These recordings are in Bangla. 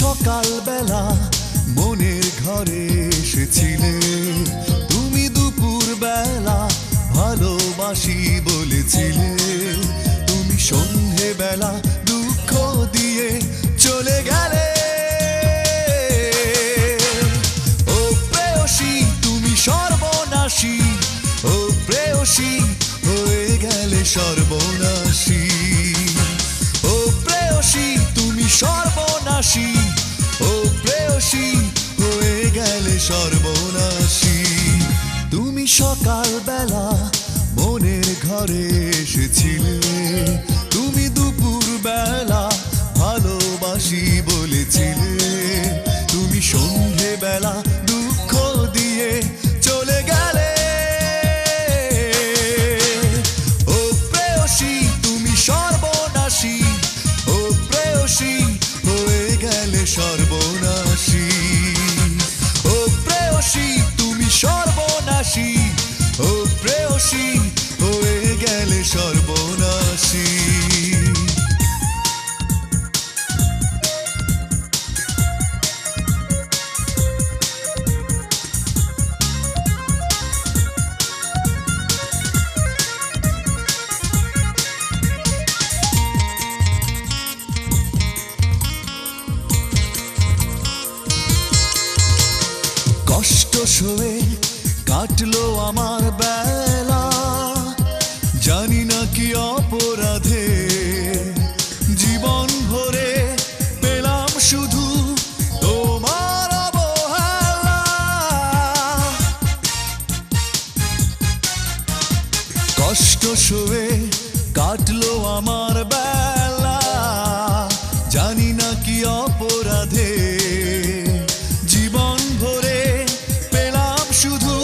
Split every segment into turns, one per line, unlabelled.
সকাল বেলা মনের ঘরে এসেছিলে, তুমি দুপুর বেলা ভালোবাসি বলেছিলে, তুমি সন্ধে বেলা দুঃখ দিয়ে চলে গেলে। ও প্রেয়সী তুমি সর্বনাশী, ও প্রেয়সী হয়ে গেলে সর্বনাশী। ও প্রেয়সী তুমি সর্বনাশী, ও প্রেয়সী হয়ে গেলে সর্বনাশী। তুমি সকাল বেলা মনের ঘরে এসেছিলে, তুমি দুপুর বেলা ভালোবাসি বলেছিলে, তুমি সন্ধে বেলা দুঃখ দিয়ে চলে গেলে। ও প্রেয়সী তুমি সর্বনাশী, ও প্রেয়সী হয়ে গেলে সর্বনাশী। ও প্রেয়সী তুমি সর্বনাশী, ও প্রেয়সী হয়ে গেলে সর্বনাশী। কষ্ট সয়ে কাটলো আমার বেলা, জানি না কি অপরাধে জীবন ভরে পেলাম শুধু তোমার অবহেলা। কষ্ট সয়ে কাটলো আমার বেলা, জানি না কি অপরাধে জীবন ভরে পেলাম শুধু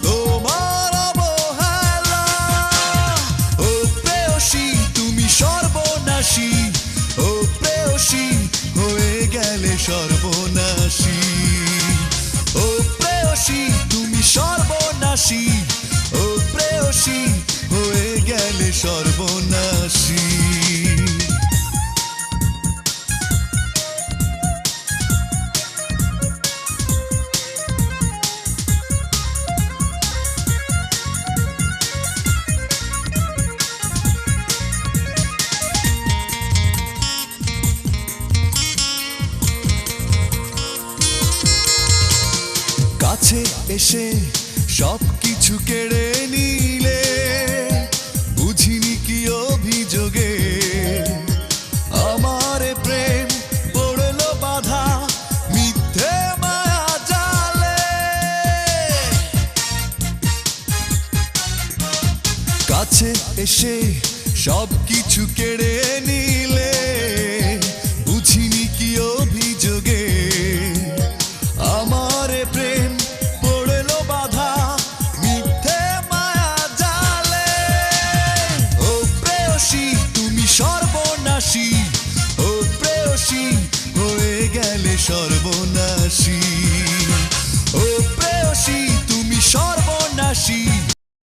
তোমার অবহেলা। ও প্রেয়সী তুমি সর্বনাশী, ও প্রেয়সী হয়ে গেলে সর্বনাশী। ও প্রেয়সী তুমি সর্বনাশী, ও প্রেয়সী হয়ে গেলে সর্বনাশী। কাছে এসে সব কিছু কেড়ে নিলে, বুঝিনি কি অভিযোগে আমার প্রেম পড়লো বাধা মিথ্যে মায়া জালে। কাছে এসে সব কিছু কেড়ে নিলে, বুঝিনি কি অভিযোগে আমার প্রেম পড়লো বাধা মিথ্যে মায়া জালে। ও প্রেয়সী তুমি সর্বনাশী, ও প্রেয়সী হয়ে গেলে সর্বনাশী। ও প্রেয়সী তুমি সর্বনাশী,